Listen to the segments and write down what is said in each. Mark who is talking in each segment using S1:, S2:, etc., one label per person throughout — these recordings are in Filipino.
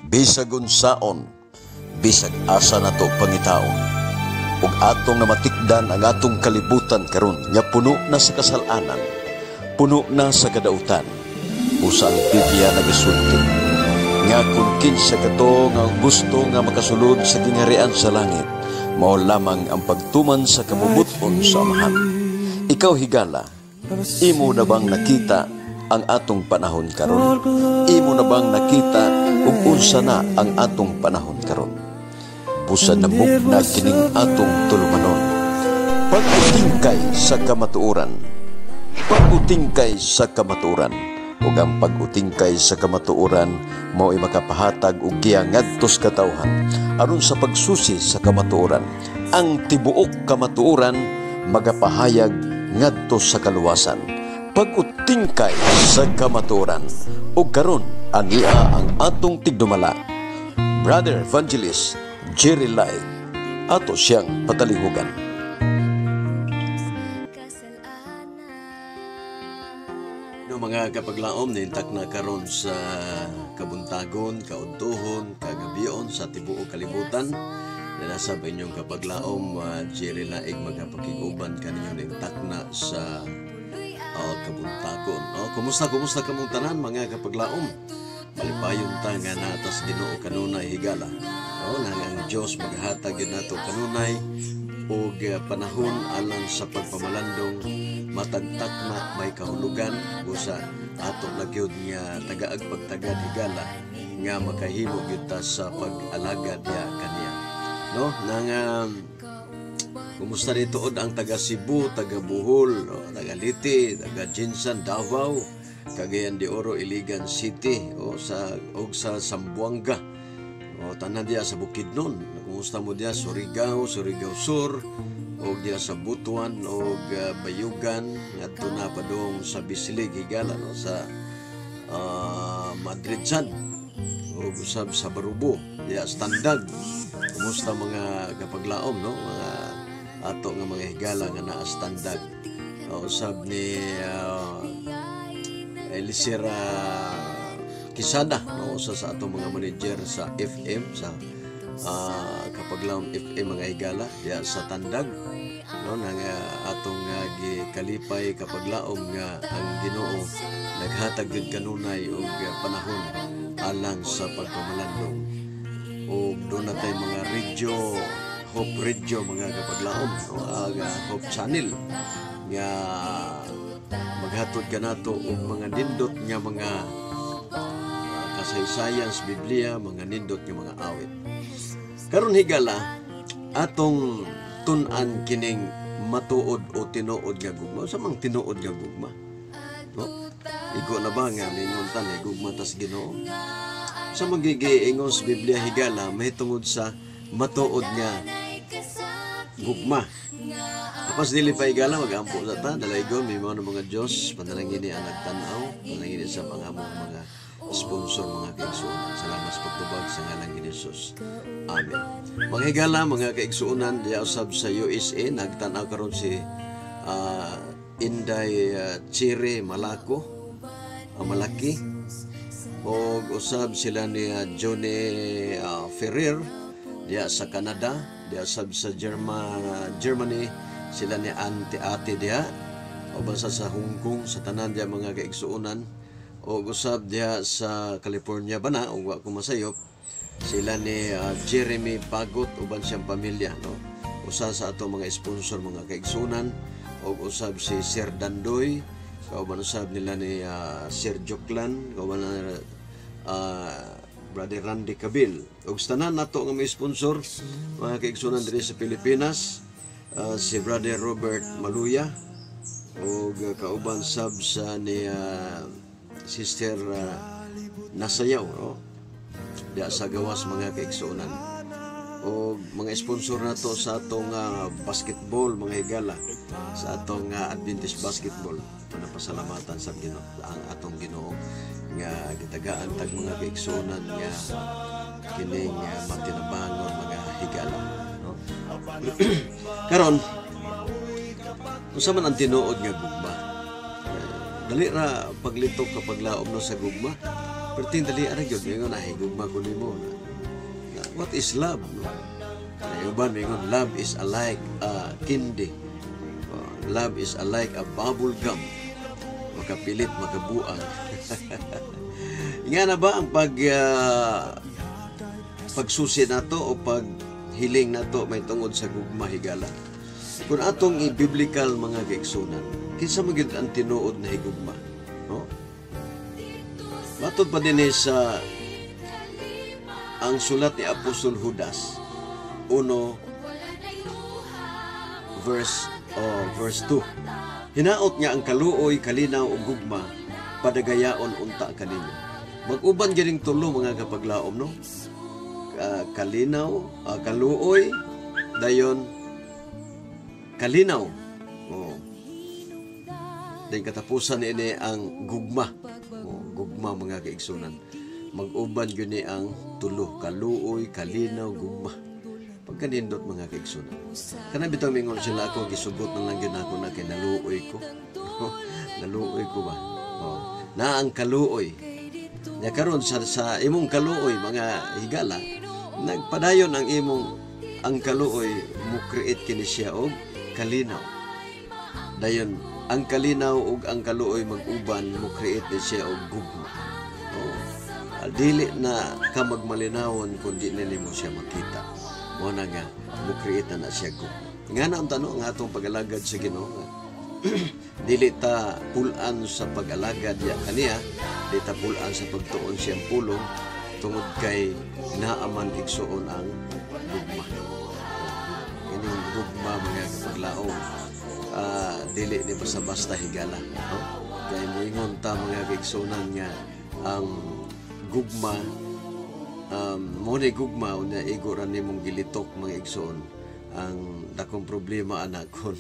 S1: bisag unsaon, bisag asa nato pangitaon, ug atong namatikdan ang atong kalibutan karon nga puno na sa kasalanan, puno na sa kadautan. Usa ang Biblia nagasulti nga kung kinsa kato nga gusto nga makasulod sa gingharian sa langit, mao lamang ang pagtuman sa kamubuton sa Amahan. Ikaw higala, imo na bang nakita ang atong panahon karon? Imo na bang nakita ug unsa na ang atong panahon karon? Busa na mugna kining atong tulumanon. Pag-utingkay sa kamatuoran. Pag-utingkay sa kamatuoran. Ug ang pag-utingkay sa kamatuoran mao ay makapahatag og giya ngadto sa katawhan aron sa pagsusi sa kamatuoran. Ang tibuok kamatuoran magapahayag ngadto sa kaluwasan. Pag-utingkay sa kamatuoran. Ug karon ania ang atong tigdumala. Brother Evangelist Jerry Lai, ato siyang patalihugan. Mga kapaglaom, nintak na karon sa kabuntagon, kauntuhon, kagabion sa tibuok kalibutan. Na nasa ba inyong kapaglaom, Jerry Laig magapakiguban kaninyo nintak na sa kabuntagon. Kumusta kamong tanan mga kapaglaom? Malipayon ta nga natas Ginoo kanunay higala. Nang ang Dios maghatag yun nato kanunay og panahon alang sa pagpamalandong matagtak na may kahulugan busa ato nagyod nga tagaag pagtagad higala nga makahimo gyud ta sa pag-alagad ya kaniya. No nang kumusta dito od ang taga Cebu, taga Bohol, taga Liti, taga Jinsan, Davao, Cagayan de Oro, Iligan City sa Zamboanga. Tanan diya sa Bukidnon. Kumusta mo diya Surigao, Surigao Sur, o diya sa Butuan, o Bayugan, ngadto na pa dong sa Bislig, higala, no? Sa Madrid San, o usab sa Barubo, diya sa Tandag. Kumusta mga kapaglaom, no? Mga ato nga mga higala nga naa sa Tandag. Usab ni Elisera Kisada, no? Sa atong mga manager sa FM, sa kapaglaom FM mga higala diya sa Tandag, no? Nang atong gikalipay kapaglaom nga ang Ginoo naghatag gyud kanunay og panahon alang sa pagpamalandong. Og doon natay mga radio, Hope Radio mga kapaglaom, no? Hope Channel nga maghatod kanato og mga nindot nga mga kasaysayan sa Biblia, mga nindot nga mga awit. Karon higala atong tun-an kining matuod o tinuod nga gugma. Sa mang tinuod nga gugma, no? Igo na ba nga ningon tan gugma tas Ginoo? Sa magigiingon sa Biblia higala mahitungod sa matuod nga gugma. Tapos dili pa higala magampo sa ta dalaygon may mga Dios panalangin ni ang nagtan-aw, panalangin sa mga sponsor mga kaigsuonan. Salamat sa pagtubag sa ngalan ni Jesus. Amen. Mga higala, mga kaigsuonan diya usab sa USA nagtan-aw karon si Inday Chire Malaki o usab sila ni Johnny Ferrer diya sa Canada, diya usab sa Germany sila ni Ate diya o bansa sa Hong Kong sa tanan diya mga kaigsuonan. O usab diya sa California ba na, o wa ko masayop, sila ni Jeremy Pagot, uban siyang pamilya, no? Usa sa ato mga sponsor, mga kaigsunan, o usab si Sir Dandoy, kauban usab nila ni Sir Joklan, kauban na Brother Randy Cabil. O tanan nato nga may sponsor, mga kaigsunan diri sa Pilipinas, si Brother Robert Maluya, o kauban sab sa ni Sister Nasayaw, no? Diya sa gawas mga kaigsuonan. O mga sponsor nato sa atong basketball mga higala, sa atong Adventist basketball. Panapasalamatan sa Ginoo, ang atong Ginoo nga gitagaan tag mga kaigsuonan nga kining matinabangon mga higala, no? Karon unsa man ang tinuod nga gugma? Dali ra paglitok kapag laom no sa gugma. Perting dali ana gyud mingon na higugma ko nimo. What is love? No? Uban mingon love is alike candy. Love is alike a bubble gum. Makapilit, makabuang. Nga na ba ang pagsusi nato o paghiling nato may tungod sa gugma higala? Kung atong i-biblical mga kaigsunan, kinsa magyud ang tinuod na higugma, no? Matod pa din sa ang sulat ni Apostol Judas 1 verse 2. Hinaot niya ang kaluoy, kalinaw ug gugma padagayaon unta kaninyo. Mag-uban gining tulo mga kapaglaom, no? Kalinaw, kaluoy, dayon kalinaw. Then katapusan ini ang gugma. Gugma mga kaigsunan. Mag-uban gyud ni ang tulo, kaluoy, kalinaw, gugma. Pagkanindot mga kaigsunan. Kana bitaw mingon sila ako gisugot na lang gyud ako na kay naluoy ko. Naluoy ko ba? Na ang kaluoy. Ya karon sa imong kaluoy mga higala, nagpadayon ang kaluoy mo create kini siya og kalinaw. Dayon ang kalinaw ug ang kaluoy mag-uban mo create ni siya og gugma. Dili na ka magmalinawon kundi nimo siya makita. Mo na nga mo create na siya gugma. Nga na ang tanong nga atong pag-alagad sa Ginoo. Dili ta pulan sa pag-alagad ya kaniya, dili ta pulan sa pagtuon siyang pulong tungod kay naaman igsuon ang gugma. Kining gugma mga kapaglaom, dili ni basta-basta higala, no? Kay moingon ta mga kaigsunan nga ang gugma mo ni gugma unya igoran nimong gilitok mga igsoon ang dakong problema anak kon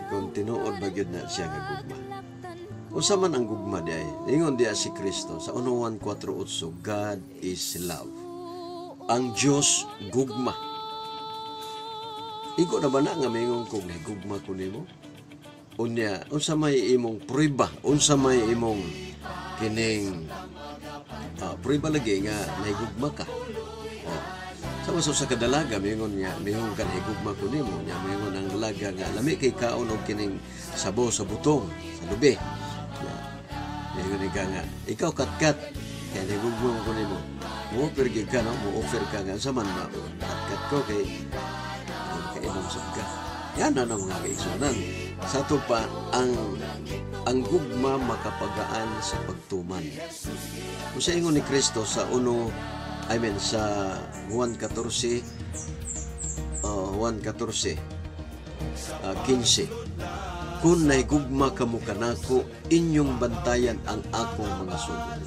S1: kung tinuod ba gyud na siya nga gugma. Unsa man ang gugma diay? Ingon diya si Kristo sa 1 Juan 4:8, God is love. Ang Dios gugma. Iko na ba na nga mingon kung gugma ko nimo? Unya, unsa may imong prueba? Unsa may imong kining prueba lagi nga nahigugma ka? Sama sa kadalaga, mingon ka nahigugma ko nimo, nya mingon ang dalaga nga lami kay kaon og kining sabo sa butong, sa lubi. Mingon ka nga, ikaw katkat, kaya nahigugma ko nimo. Mo-offer ka, no? Mo-offer ka nga, saman na, katkat ko kay kainom sa ka. Yan na mga kaigsunan. Sa ito pa, ang gugma makapagaan sa pagtuman. Kung sa ingon ni Kristo sa sa Juan 14, 15. Kung naigugma kamo kanako, inyong bantayan ang akong mga sulod.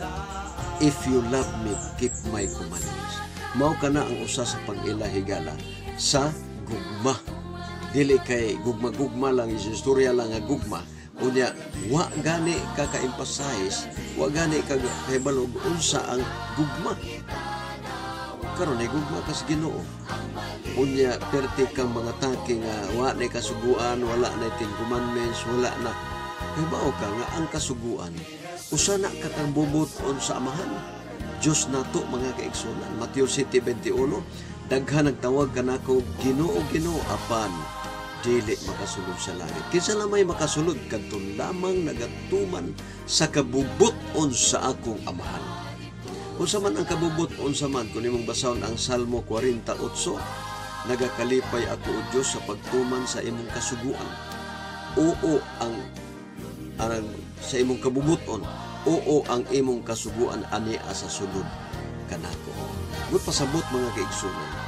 S1: If you love me, keep my commandments. Mao kana ang usa sa pag-ilahigala sa gugma. Dili kay gugma-gugma lang, istorya lang nga gugma. Unya, wa gani kaka-emphasize, wa gani kaka-hibalog unsa ang gugma. Karon ay gugma kas Ginoo. Unya, perti kang mga taki nga wa na kasuguan, wala na 10 commandments, wala na. Hibaw ka nga ang kasuguan, usa na katang bubuton sa amahan. Diyos nato mga kaigsunan. Mateo 7:21, daghan nagtawag kanako Ginoo, Ginoo, apan dili makasulod sa langit. Kinsa lamay makasulod kadto lamang nagatuman sa kabubuton sa akong amahan. Unsa man ang kabubuton sa man kun imong basahon ang Salmo 48, nagakalipay ako o Dios sa pagtuman sa imong kasuguan. Oo ang sa imong kabubuton, oo ang imong kasuguan ani sa sulod kanako. Gut pasabot mga kaigsunan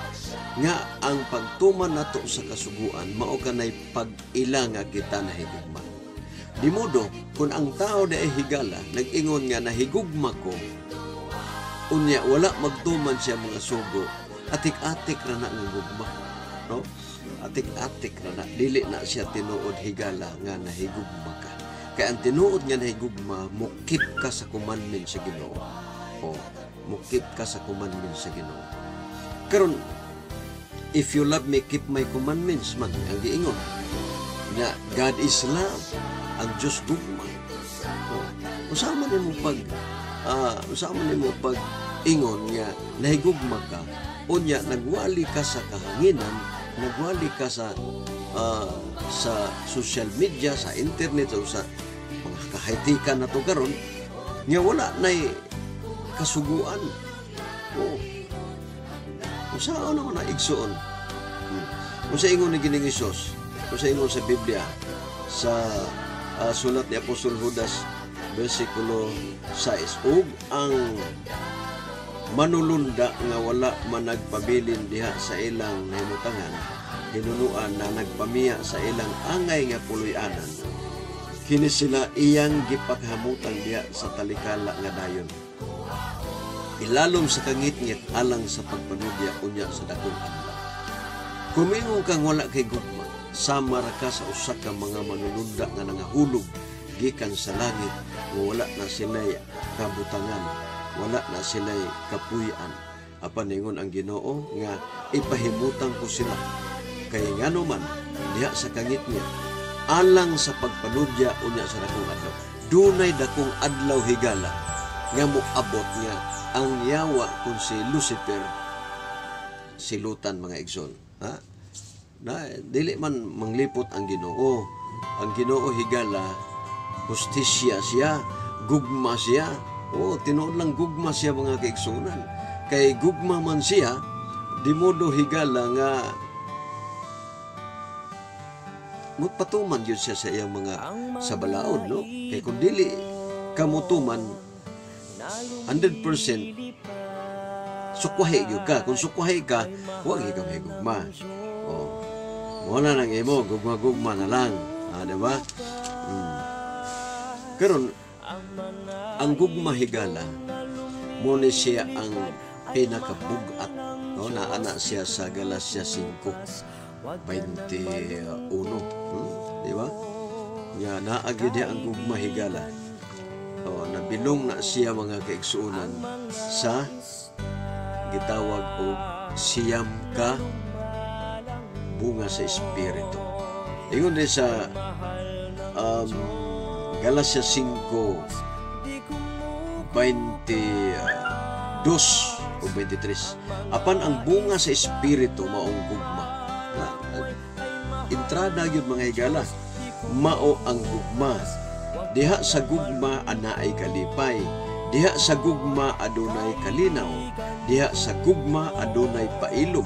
S1: nga ang pagtuman nato sa kasuguan mao kanay pag-ila nga kita nahigugma. Di modo kun ang tao na higala nag-ingon nga nahigugma ko, unya wala magtuman siya mga sugo, atik-atik ra na nga gugma, no? Atik-atik ra na, dili na siya tinuod higala nga nahigugma ka. Kaya ang tinuod nga nahigugma, mukip ka sa commandment sa Ginoo. Mukip ka sa commandment sa Ginoo. Karon, if you love me, keep my commandments man ang giingon. Na God is love, ang Diyos gugma. Usama nimo Usa man nimo pag ingon nga nahigugma ka, unya nagwali ka sa kahanginan, nagwali ka sa social media, sa internet o sa mga kahaytikan na to karon, nga wala na'y kasuguan. Kung saan naman na igsoon. Kung sa ingon ni Gining Hesus, kung sa ingon sa Biblia, sa sulat ni Apostol Judas, versikulo 6, ug ang manulunda nga wala man nagpabilin diha sa ilang nahimutangan, hinunuan na nagpamiya sa ilang angay nga puloy-anan, kini sila iyang gipaghamutan diha sa talikala nga dayon. Ilalom sa kangit-ngit alang sa pagpanudya unya sa dakong adlaw. Kumingon kang wala kay gugma, sama ra ka sa usa ka mga manulunda nga nangahulog gikan sa langit, nga wala na sila'y kabutangan, wala na sila'y kapuy-an. Apan ningon ang Ginoo nga ipahimutan ko sila, kay ngano man diha sa kangit-ngit alang sa pagpanudya unya sa dakong adlaw. Dunay dakong adlaw higala nga moabot nga ang yawa kung si Lucifer silutan, mga igsoon. Dili man manglipot ang Ginoo. Ang Ginoo higala, hustisya siya, gugma siya. Tinuod lang gugma siya, mga kaigsunan. Kay gugma man siya, di modo higala nga magpatuman yun siya sa iyang mga sabalaod, no? Kay kung dili kamutuman 100% sukwahi yun ka. Kung sukwahi ka, huwag ka may gugma. Wala nang imo, gugma-gugma na lang. Diba? Karon, ang gugma higala, muna siya ang pinakabugat. Naana siya sa Galacia 5:21. Diba? Nga, naagid niya ang gugma higala. Nabilong na siya, mga kaigsuunan, sa gitawag o siyam ka bunga sa Espiritu. Ingon din sa Galacia 5:22 o 23. Apan ang bunga sa Espiritu maong gugma. Entrada yun, mga higala. Mao ang gugma. Diha sa gugma anaay kalipay. Diha sa gugma adunay kalinaw. Diha sa gugma adunay pailog.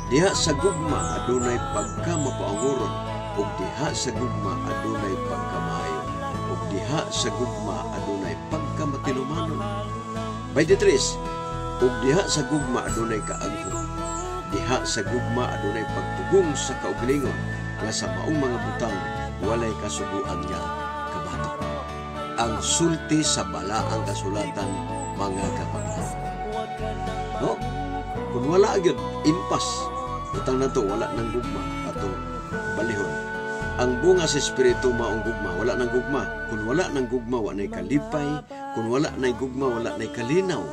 S1: Diha sa gugma adunay pagkamapaanguron. Ug diha sa gugma adunay pagkamayo. Ug diha sa gugma adunay pagkamatinumanon. 23. Ug diha sa gugma adunay kaagho. Diha sa gugma adunay pagpugong sa kaugalingon, nga sa maong mga butang walay kasuguan nga kabato. Ang sulti sa balaang kasulatan, mga kapatid. No? Kung wala gyud impas, utang na to, wala nang gugma ato balihon. Ang bunga sa Espiritu maong gugma, wala nang gugma. Kung wala nang gugma, wala na'y kalipay. Kung wala na'y gugma, wala na'y kalinaw.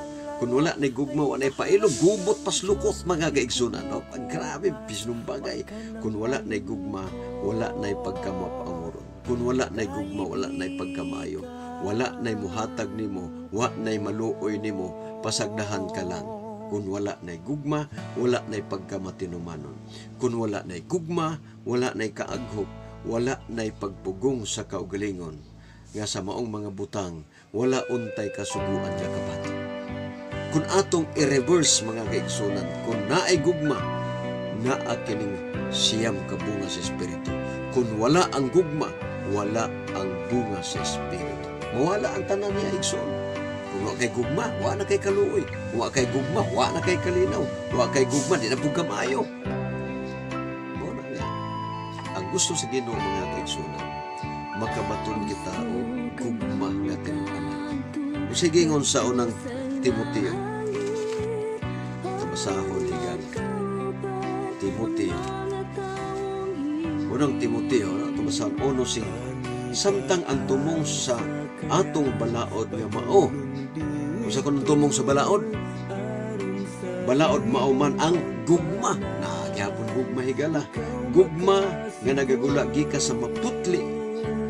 S1: Kung wala na'y gugma, wala na'y pailog. Gubot pas lukot, mga kaigsunan. No? Grabe, pisnong bagay. Kung wala na'y gugma, wala na'y pagkamapanguron. Kung wala na'y gugma, wala na'y pagkamayo. Wala na'y muhatag nimo, wala na'y maluoy nimo, pasagdahan ka lang. Kung wala na'y gugma, wala na'y pagkamatinumanon. Kung wala na'y gugma, wala na'y kaaghop, wala na'y pagpugong sa kaugalingon. Nga sa maong mga butang, wala untay kasuguan niya kabato. Kung atong i-reverse, mga kaigsunan, kung naay gugma, naa kining siyam ka bunga sa Espiritu. Kung wala ang gugma, wala ang bunga sa Espiritu. Mawala ang tanan niya, igsoon. Kung wala kay gugma, wala na kay kaluoy. Kung wala kay gugma, wala na kay kalinaw. Kung wala kay gugma, di na po kamayo. Muna nga. Ang gusto sa Ginoo, mga kaigsunan, makabaton kita o gugma nga tinukanan. O sige ngon sa unang Timoteo. Basahon higan. Timoteo. Unang Timoteo, basahon 1:5. Samtang ang tumong sa atong balaod nga mao. Usa kun tumong sa balaod. Balaod mao man ang gugma. Nagyapon gugma higala. Gugma nga nagagula gikas sa maputli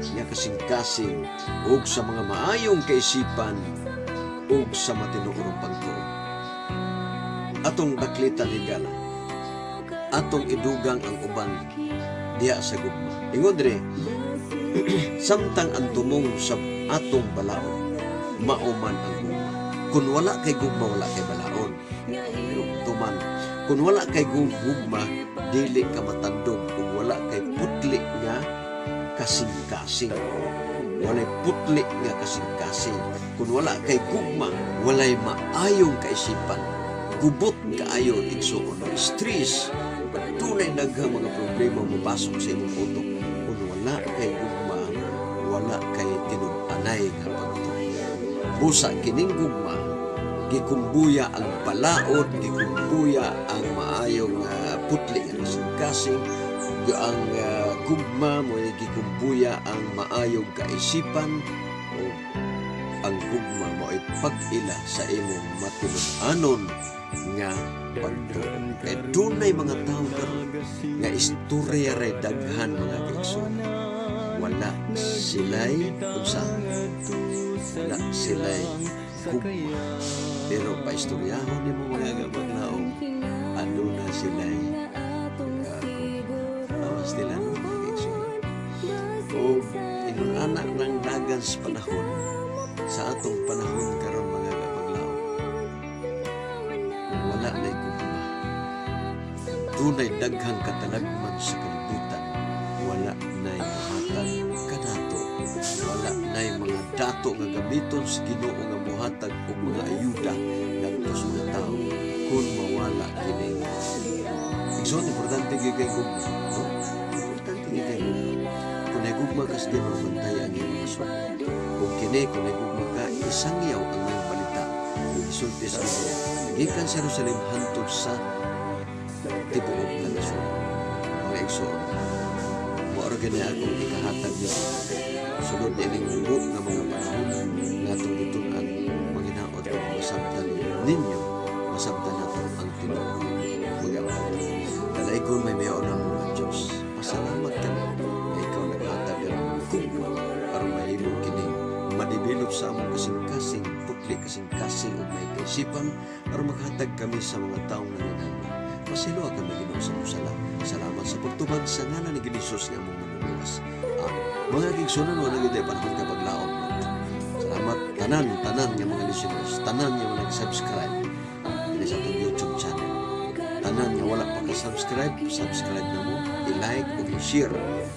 S1: nga kasing-kasing ug sa mga maayong kaisipan ug sa matinuorong pagtuo. Atong daklita ligala, atong idugang ang uban diha sa gugma. Ingon dire, samtang ang tumong sa atong balaod, mauman ang gugma. Kung wala kay gugma, wala kay balaod. Tuman, kung wala kay gugma, dili ka matandog. Kung wala kay putli nga kasing-kasing. Walay putli nga kasing-kasing. Kung wala kay gugma, walay maayong kaisipan. Gubot kaayo igsuon. Stress. Tunay daghang mga problema mapasok sa imong utok. Kung wala kay gugma, wala kay tinud-anay nga pagtuo. Busa kining gugma, gikumbuya ang balaod, gikumbuya ang maayong putli nga kasing-kasing. Ang gugma mo gikumbuya ang maayong kaisipan, o ang gugma mo ay pag-ila sa imong matinud-anon nga pagtuo. Kaya dunay mga tao karon nga istorya ray daghan mga kaigsoon. Wala sila'y gugma. Pero paistoryahon ni mo mga kapaglaong, ano na sila'y awas nila ng mga kaigsoon. O inunanak ng dagan sa panahon, sa atong panahon karon mga kapaglaong, kung wala na'y gugma, tunay daghang katalagman sa kalibutan, wala na'y mahatag kadato, wala na'y mga dato nga gamiton sa Ginoo nga mohatag og mga ayuda ngadto sa mga tawo kung mawala kini. Igsoon, importante kay gugma, no? Importante kay gugma. Kung ay gugma kas di mabantay ang iyong mga suko. Kung kini, kung ay gugma ka, isangyaw ang mga balita. Yung isulti sa Ginoo. Gikan sa Jerusalem hantod sa tibuok na nasod. Mga igsoon, maoro gani akong ikahatag yun. Sunod ining buo na mga panahon na itong itunan, manginaot ang masabtan ninyo, masabtan nato ang tinuod mag-awa. Kalaikon may mayon ang mga Diyos. Pasalamat ka na ikaw naghatag ang gugma para mahilog kini madibilog sa among kasing-kasing, putli kasing-kasing o may kaisipan para maghatag kami sa mga taong nanginahanglan. Pasilo kami Ginoo sa musala. Salamat sa pagtubag sa ngalan ni Ginoo nga among manunubos. Mga kigsunan, wala naging tayo panahon kapag laot. Salamat, tanan nga mga listeners, tanan nga mga nag-subscribe sa itong YouTube channel. Tanan nga wala pa ka-subscribe, subscribe na mo, i-like o i-share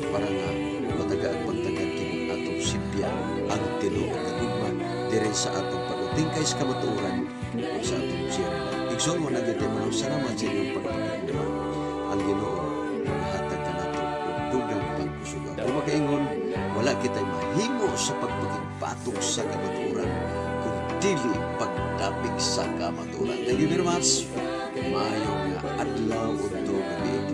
S1: para nga matagaan pagtagad kini atong sipya ang tinuod na gugma diri sa atong pag-utingkay sa kamatuoran o sa atong share. Igsoon, wala naging tayo manong salamat sa inyong pagpapagdama. Ang Ginoo, maghatag ka nato o dugang pagkusuga. Kung makaingon, wala kita'y mahimo sa pagpagigpatok sa kamatuoran kung dili pagdapig sa kamatuoran. Thank you very much. Maayong adlaw o gabi.